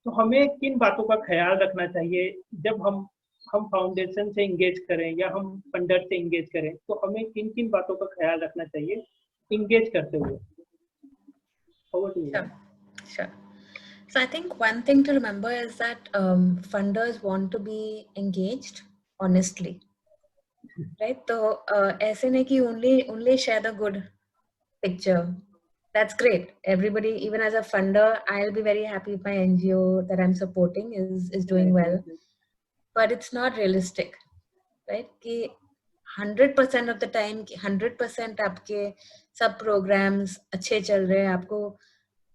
तो हमें किन बातों का ख्याल रखना चाहिए जब हम फाउंडेशन से इंगेज करें या हम फंडर से इंगेज करें, तो हमें किन किन बातों का ख्याल रखना चाहिए इंगेज करते हुए? Sure. So I think one thing to remember is that funders want to be engaged honestly, right? So ऐसे नहीं कि only share the good picture. That's great. Everybody, even as a funder, I'll be very happy if my NGO that I'm supporting is doing well. But it's not realistic, right? कि 100% of the time, 100% आपके सब programs अच्छे चल रहे हैं, आपको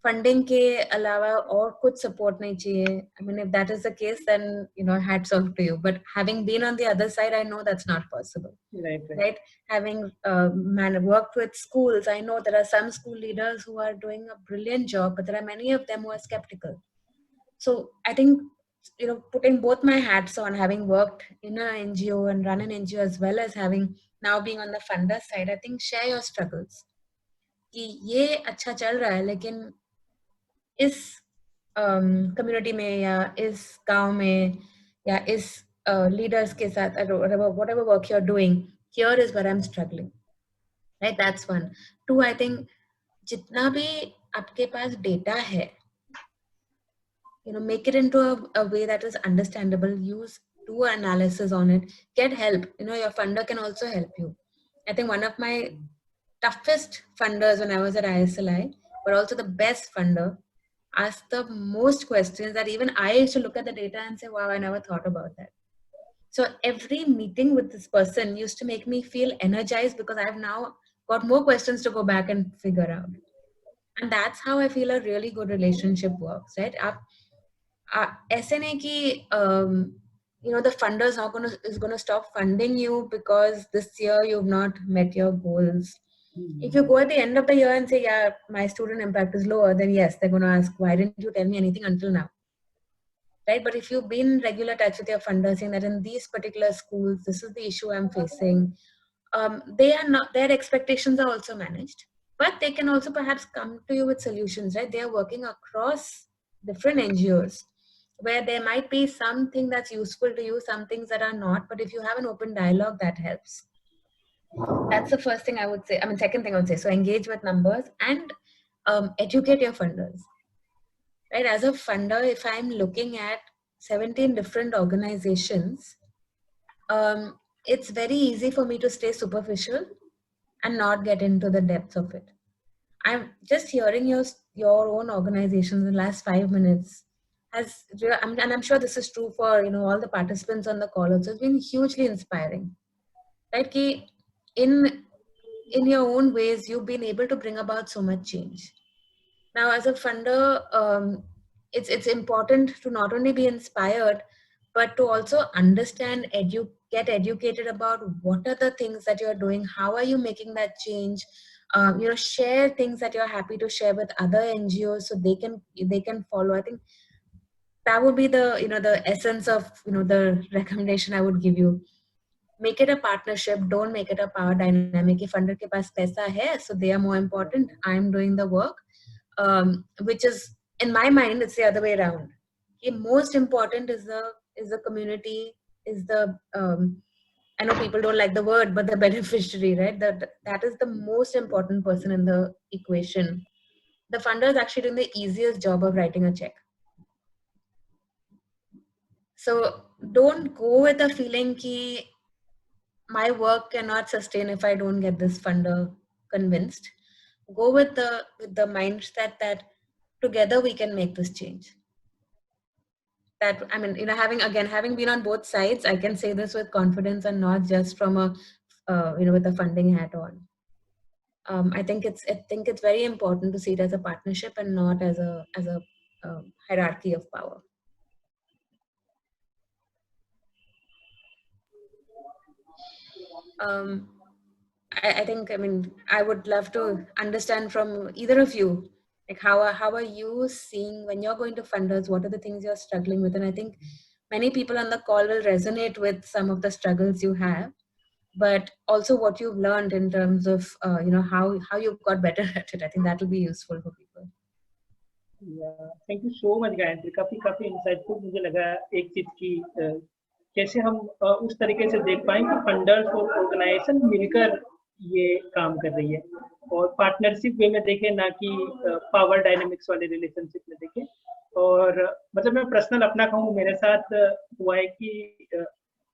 funding के अलावा और कुछ support नहीं चाहिए. I mean, if that is the case, then hats off to you. But having been on the other side, I know that's not possible. Right? Having worked with schools, I know there are some school leaders who are doing a brilliant job, but there are many of them who are skeptical. So I think putting both my hats on, having worked in an NGO and run an NGO as well as having now being on the funder side, I think share your struggles. कि ये अच्छा चल रहा है लेकिन इस community में या इस गांव में या इस लीडर्स के साथ, whatever work you're doing, here is where I'm struggling. Right? That's one. Two, I think जितना भी आपके पास डेटा है, make it into a way that is understandable. Do analysis on it. Get help. Your funder can also help you. I think one of my toughest funders when I was at ISLI, but also the best funder, asked the most questions that even I used to look at the data and say, wow, I never thought about that. So every meeting with this person used to make me feel energized because I've now got more questions to go back and figure out. And that's how I feel a really good relationship works, right? ऐसे नहीं कि the funder is going to stop funding you because this year you've not met your goals. If you go at the end of the year and say, yeah, my student impact is lower, then yes, they're going to ask, why didn't you tell me anything until now? Right? But if you've been in regular touch with your funder saying that in these particular schools, this is the issue I'm facing, their expectations are also managed, but they can also perhaps come to you with solutions, right? They are working across different NGOs where there might be something that's useful to you, some things that are not, but if you have an open dialogue, that helps. That's the first thing I would say. Second thing I would say, so engage with numbers and educate your funders. Right? As a funder, if I'm looking at 17 different organizations, it's very easy for me to stay superficial and not get into the depths of it. I'm just hearing your own organizations in the last 5 minutes and I'm sure this is true for all the participants on the call also. It's been hugely inspiring. Right? In your own ways, you've been able to bring about so much change. Now, as a funder, it's important to not only be inspired, but to also understand, get educated about what are the things that you're doing, how are you making that change, share things that you're happy to share with other NGOs so they can follow. I think that would be the essence of the recommendation I would give you. Make it a partnership. Don't make it a power dynamic. If funder ke paas paisa hai, so they are more important. I'm doing the work, which is in my mind, it's the other way around. most important is the community, is the I know people don't like the word, but the beneficiary, right? That is the most important person in the equation. The funder is actually doing the easiest job of writing a check. So don't go with the feeling ki my work cannot sustain if I don't get this funder convinced. Go with the mindset that together we can make this change. That, I mean, having been on both sides, I can say this with confidence and not just from a with a funding hat on. I think it's very important to see it as a partnership and not as a hierarchy of power. I think, I would love to understand from either of you, like how are you seeing when you're going to funders, what are the things you're struggling with? And I think many people on the call will resonate with some of the struggles you have, but also what you've learned in terms of how you've got better at it. I think that will be useful for people. Thank you so much Gayatri, काफी insightful मुझे लगा एक चीज की कैसे हम उस तरीके से देख पाएं कि फंडर्स और ऑर्गेनाइजेशन मिलकर ये काम कर रही है और पार्टनरशिप वे में देखें, ना कि पावर डायनेमिक्स वाले रिलेशनशिप में देखें। और मतलब मैं पर्सनल अपना कहूँ, मेरे साथ हुआ है कि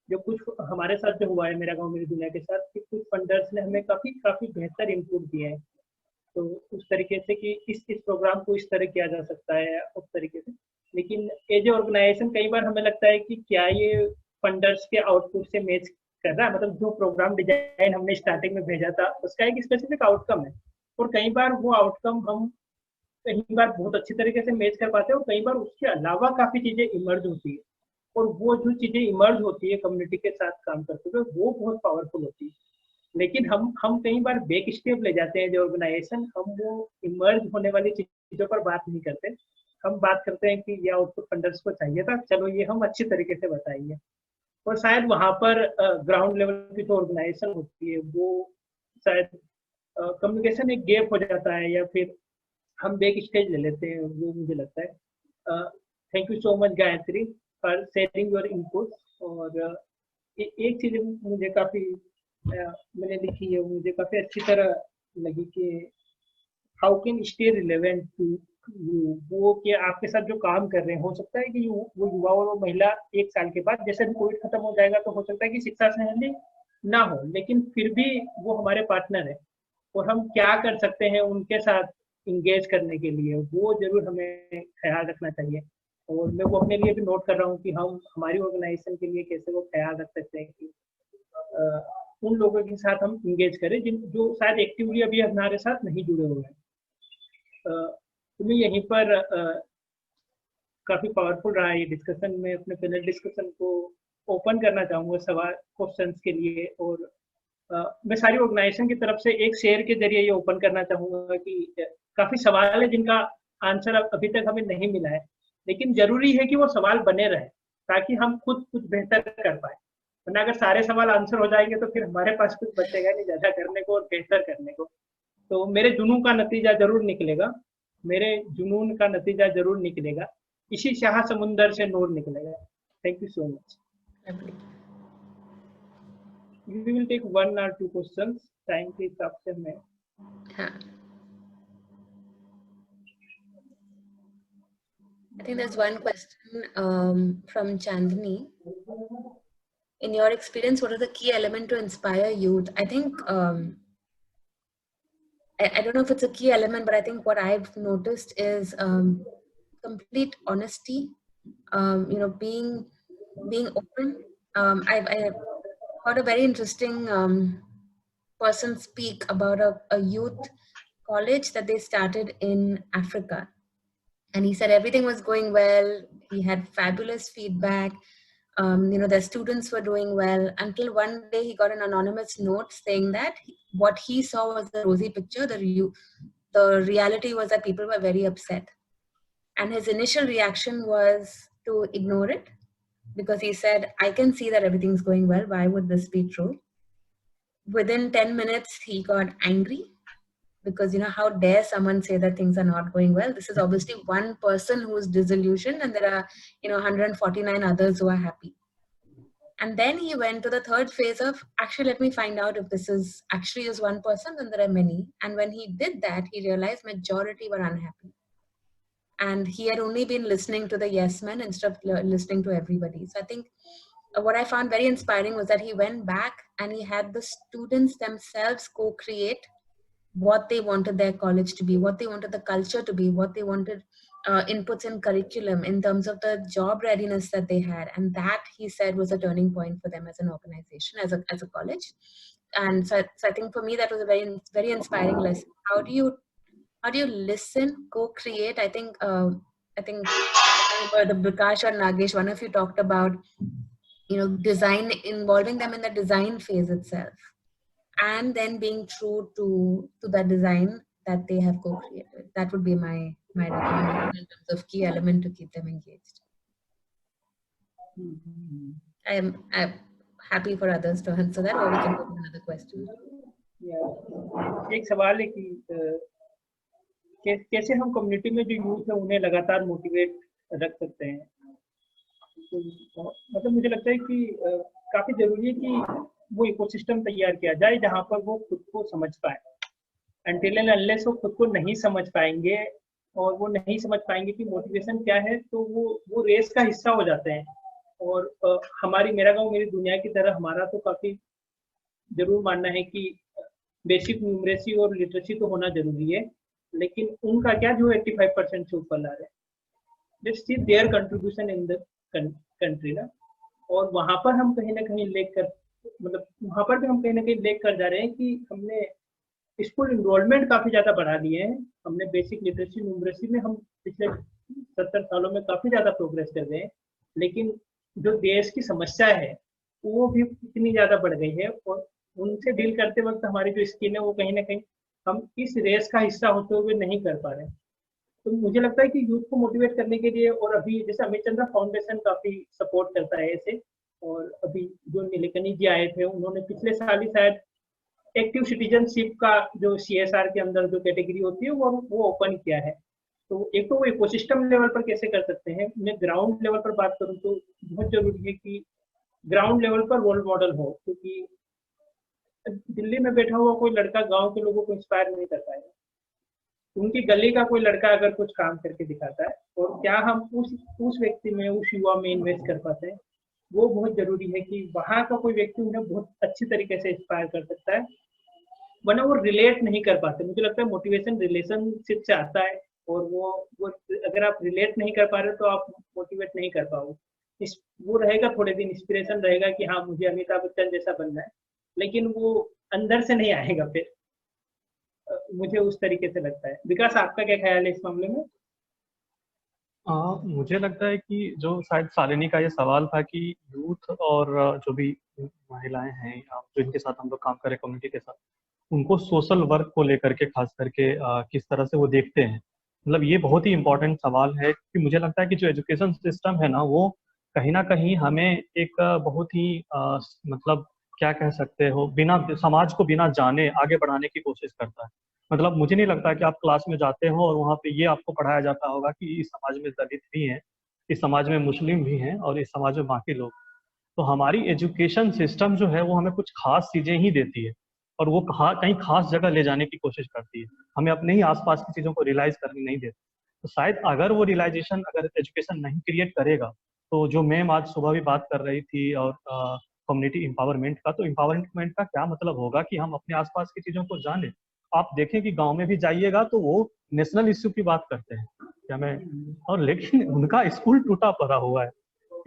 जो कुछ हमारे साथ जो हुआ है मेरा गाँव मेरी दुनिया के साथ, कि कुछ फंडर्स ने हमें काफी बेहतर इनपुट दिए हैं, तो उस तरीके से कि इस प्रोग्राम को इस तरह किया जा सकता है उस तरीके से। लेकिन एज ए ऑर्गेनाइजेशन कई बार हमें लगता है कि क्या ये फंडर्स के आउटपुट से मैच कर रहा है, मतलब जो प्रोग्राम डिजाइन हमने स्टार्टिंग में भेजा था उसका एक स्पेसिफिक आउटकम है, और कई बार वो आउटकम हम कई बार बहुत अच्छी तरीके से मैच कर पाते हैं और कई बार उसके अलावा काफी चीजें इमर्ज होती है, और वो जो चीजें इमर्ज होती है कम्युनिटी के साथ काम करते हुए वो बहुत पावरफुल होती है। लेकिन हम कई बार बैक स्टेप ले जाते हैं जो ऑर्गेनाइजेशन, हम वो इमर्ज होने वाली चीजों पर बात नहीं करते, हम बात करते हैं कि ये आउटपुट फंडर्स को चाहिए था, चलो ये हम अच्छी तरीके से बताएंगे। और शायद वहां पर ग्राउंड लेवल की जो ऑर्गेनाइजेशन होती है वो शायद कम्युनिकेशन एक गैप हो जाता है, या फिर हम बैक स्टेज ले लेते हैं, वो मुझे लगता है। Thank you so much Gayatri for sharing your input. और एक चीज मुझे काफी मैंने लिखी है, मुझे काफी अच्छी तरह लगी कि how can stay relevant to you, वो कि आपके साथ जो काम कर रहे हैं, हो सकता है कि वो युवा और वो महिला 1 साल के बाद, जैसे भी कोविड खत्म हो जाएगा तो हो सकता है कि शिक्षा संबंधी ना हो, लेकिन फिर भी वो हमारे पार्टनर है और हम क्या कर सकते हैं उनके साथ इंगेज करने के लिए, वो जरूर हमें ख्याल रखना चाहिए। और मैं वो अपने लिए भी नोट कर रहा हूँ कि हम हमारी ऑर्गेनाइजेशन के लिए कैसे वो ख्याल रख सकते हैं कि उन लोगों के साथ हम इंगेज करें जो शायद एक्टिवली अभी हमारे साथ नहीं जुड़े हुए हैं। तो मैं यहीं पर काफी पावरफुल रहा ये डिस्कशन में, अपने पैनल डिस्कशन को ओपन करना चाहूँगा सवाल क्वेश्चंस के लिए। और मैं सारी ऑर्गेनाइजेशन की तरफ से एक शेयर के जरिए ये ओपन करना चाहूँगा कि काफी सवाल है जिनका आंसर अभी तक हमें नहीं मिला है, लेकिन जरूरी है कि वो सवाल बने रहे ताकि हम खुद कुछ बेहतर कर पाए, वरना अगर सारे सवाल आंसर हो जाएंगे तो फिर हमारे पास कुछ बचेगा नहीं ज्यादा करने को और बेहतर करने को। तो मेरे जुनून का नतीजा जरूर निकलेगा, मेरे जुनून का नतीजा जरूर निकलेगा, इसी शाह समुंदर से नूर निकलेगा। Thank you so much. We will take 1 or 2 questions, time के हिसाब से मैं। I think there's one question from Chandni. In your experience, what are the key elements to inspire youth? I think, I don't know if it's a key element, but I think what I've noticed is complete honesty, being open. I heard a very interesting person speak about a youth college that they started in Africa. And he said everything was going well. He had fabulous feedback. The students were doing well until one day he got an anonymous note saying that what he saw was the rosy picture. The reality was that people were very upset. And his initial reaction was to ignore it because he said, I can see that everything's going well. Why would this be true? Within 10 minutes, he got angry. because how dare someone say that things are not going well? This is obviously one person who is disillusioned, and there are 149 others who are happy. And then he went to the third phase of, actually, let me find out if this is actually is one person, then there are many. And when he did that, he realized majority were unhappy. And he had only been listening to the yes men instead of listening to everybody. So I think what I found very inspiring was that he went back and he had the students themselves co-create what they wanted their college to be, what they wanted the culture to be, what they wanted inputs in curriculum in terms of the job readiness that they had. And that, he said, was a turning point for them as an organization, as a college. And so I think for me, that was a very, very inspiring lesson. How do you listen, co-create? I think the Bikash or Nagesh, one of you talked about, design, involving them in the design phase itself, and then being true to that design that they have co-created. That would be my recommendation in terms of key element to keep them engaged. I'm happy for others to answer that, or we can go to another question. एक सवाल है कि कैसे हम community में जो youth है उन्हें लगातार मोटिवेट रख सकते हैं। तो मतलब मुझे लगता है कि काफी जरूरी है कि वो इकोसिस्टम तैयार किया जाए जहां पर वो खुद को समझ पाए। अनटिल एंड अनलेस वो खुद को नहीं समझ पाएंगे और वो नहीं समझ पाएंगे कि मोटिवेशन क्या है, तो वो रेस का हिस्सा हो जाते हैं। और हमारी मेरा गांव मेरी दुनिया की तरह हमारा तो काफी जरूर मानना है कि बेसिक न्यूमरेसी और लिटरेसी तो होना जरूरी है, लेकिन उनका क्या जो 85% से ऊपर ला रहे हैं, let's see there contribution in the country ना। और वहां पर हम कहीं ना कहीं वहां पर भी हम कहीं ना कहीं लेक कर जा रहे हैं कि हमने स्कूल इनरोलमेंट काफी ज्यादा बढ़ा दिए हैं। हमने बेसिक लिटरेसी न्यूमरेसी में हम पिछले 70 सालों में काफी ज्यादा प्रोग्रेस कर गए हैं, लेकिन जो देश की समस्या है वो भी इतनी ज्यादा बढ़ गई है और उनसे डील करते वक्त हमारी जो स्किल है वो कहीं ना कहीं हम इस रेस का हिस्सा होते हुए नहीं कर पा रहे। तो मुझे लगता है कि यूथ को मोटिवेट करने के लिए, और अभी जैसे अमित चंद्रा फाउंडेशन काफी सपोर्ट करता है ऐसे, और अभी जो नीलकनी जी आए थे उन्होंने पिछले साल ही शायद एक्टिव सिटीजनशिप का जो CSR के अंदर जो कैटेगरी होती है वो ओपन किया है। तो एक तो वो इकोसिस्टम लेवल पर कैसे कर सकते हैं, मैं ग्राउंड लेवल पर बात करूं तो बहुत जरूरी है कि ग्राउंड लेवल पर रोल मॉडल हो, क्योंकि दिल्ली में बैठा हुआ कोई लड़का गांव के लोगों को इंस्पायर नहीं कर पाएगा। उनकी गली का कोई लड़का अगर कुछ काम करके दिखाता है और क्या हम उस व्यक्ति में, उस युवा में इन्वेस्ट कर पाते हैं, वो बहुत जरूरी है कि वहां का कोई व्यक्ति उन्हें बहुत अच्छी तरीके से इंस्पायर कर सकता है, वरना वो रिलेट नहीं कर पाते। मुझे लगता है मोटिवेशन रिलेशनशिप से आता है, और वो अगर आप रिलेट नहीं कर पा रहे तो आप मोटिवेट नहीं कर पाओगे। वो रहेगा थोड़े दिन, इंस्पिरेशन रहेगा कि हाँ मुझे अमिताभ बच्चन जैसा बनना है, लेकिन वो अंदर से नहीं आएगा। फिर मुझे उस तरीके से लगता है। विकास, आपका क्या ख्याल है इस मामले में? मुझे लगता है कि जो शायद शालिनी का ये सवाल था कि यूथ और जो भी महिलाएं हैं जो इनके साथ हम लोग काम करें कम्युनिटी के साथ, उनको सोशल वर्क को लेकर के खास करके किस तरह से वो देखते हैं, मतलब ये बहुत ही इम्पोर्टेंट सवाल है। कि मुझे लगता है कि जो एजुकेशन सिस्टम है ना, वो कहीं ना कहीं हमें एक बहुत ही मतलब क्या कह सकते हो, बिना समाज को बिना जाने आगे बढ़ाने की कोशिश करता है। मतलब मुझे नहीं लगता कि आप क्लास में जाते हो और वहाँ पे ये आपको पढ़ाया जाता होगा कि इस समाज में दलित भी हैं, इस समाज में मुस्लिम भी हैं और इस समाज में बाकी लोग। तो हमारी एजुकेशन सिस्टम जो है वो हमें कुछ खास चीजें ही देती है और वो कहीं खास जगह ले जाने की कोशिश करती है, हमें अपने ही आसपास की चीजों को रियलाइज करने नहीं देती। तो शायद अगर वो रियलाइजेशन अगर एजुकेशन नहीं क्रिएट करेगा, तो जो मैम आज सुबह भी बात कर रही थी और कम्युनिटी एम्पावरमेंट का, तो एम्पावरमेंट का क्या मतलब होगा कि हम अपने आसपास की चीजों को जाने। आप देखें कि गांव में भी जाइएगा तो वो नेशनल इश्यू की बात करते हैं क्या मैं, और लेकिन उनका स्कूल टूटा पड़ा हुआ है,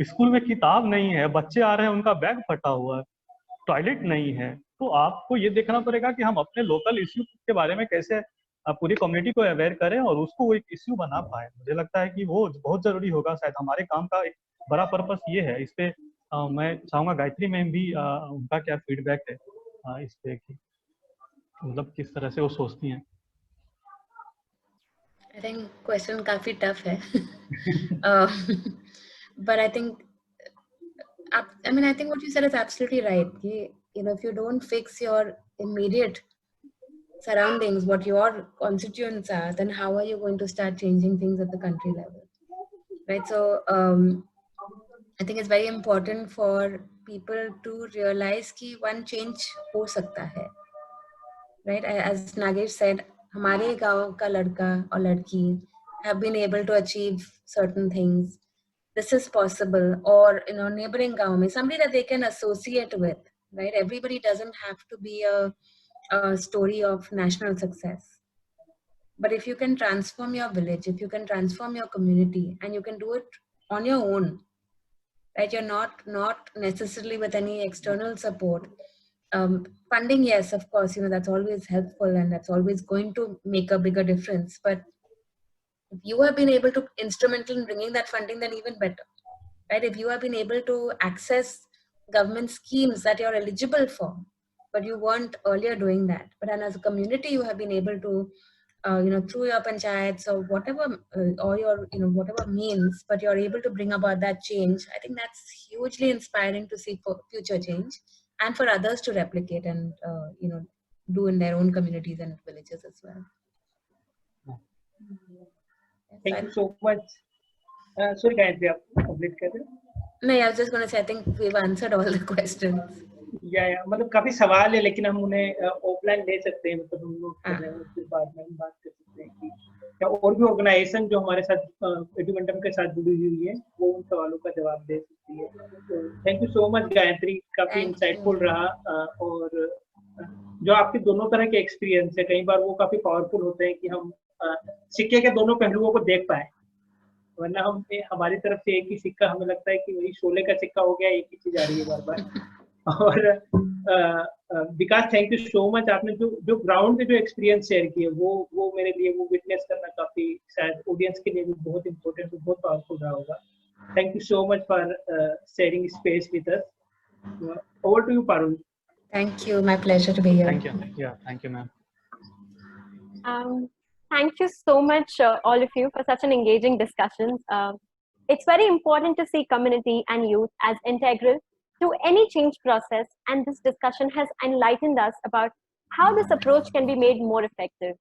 स्कूल में किताब नहीं है, बच्चे आ रहे हैं उनका बैग फटा हुआ है, टॉयलेट नहीं है। तो आपको ये देखना पड़ेगा कि हम अपने लोकल इश्यू के बारे में कैसे पूरी कम्युनिटी को अवेयर करें और उसको वो एक इश्यू बना पाए। मुझे लगता है कि वो बहुत जरूरी होगा। शायद हमारे काम का एक बड़ा पर्पस ये है। इस पे मैं चाहूंगा गायत्री मैम भी उनका क्या फीडबैक है इस पे, कि मतलब किस तरह से वो सोचती हैं। I think question काफी tough है but I think what you said is absolutely right. If you don't fix your immediate surroundings, what your constituents are, then how are you going to start changing things at the country level, right? So I think it's very important for people to realize कि one change हो सकता है, right? As Nagesh said, हमारे गांव का लड़का और लड़की have been able to achieve certain things. This is possible. Or neighboring gaon mein, somebody that they can associate with, right? Everybody doesn't have to be a story of national success. But if you can transform your village, if you can transform your community, and you can do it on your own, right? You're not necessarily with any external support. Funding, yes, of course, that's always helpful and that's always going to make a bigger difference. But if you have been able to instrumental in bringing that funding, then even better, right? If you have been able to access government schemes that you're eligible for, but you weren't earlier doing that, but then as a community you have been able to through your panchayats or whatever or your whatever means, but you're able to bring about that change. I think that's hugely inspiring to see for future change and for others to replicate and do in their own communities and villages as well. Thank you so much. Sorry, Gayatri, आप complete कर रहे हो? No, I was just going to say, I think we've answered all the questions. या मतलब काफी सवाल है, लेकिन हम उन्हें ऑफलाइन ले सकते हैं, मतलब हम लोग फिर बाद में बात कर सकते हैं कि क्या और भी ऑर्गेनाइजेशन जो हमारे साथ एडुमेंटम के साथ जुड़ी हुई है वो उन सवालों का जवाब दे सकती है. तो thank you so much Gayatri, काफी इंसाइटफुल रहा. और जो आपके दोनों तरह के एक्सपीरियंस है, कई बार वो काफी पावरफुल होते हैं कि हम सिक्के के दोनों पहलुओं को देख पाए, वरना हम हमारी तरफ से एक ही सिक्का, हमें लगता है कि वही शोले का सिक्का हो गया, एक ही चीज आ रही है बार बार. और विकास, थैंक यू सो मच. आपने जो ग्राउंड पे जो एक्सपीरियंस शेयर किए वो मेरे लिए वो विटनेस करना काफी, शायद ऑडियंस के लिए भी बहुत इंपॉर्टेंट, बहुत पावरफुल रहा होगा. Thank you so much for sharing space with us. Over to you Parul. Thank you. My pleasure to be here. Thank you. Yeah, thank you, ma'am. Thank you so much, all of you, for such an engaging discussion. It's very important to see community and youth as integral to any change process, and this discussion has enlightened us about how this approach can be made more effective.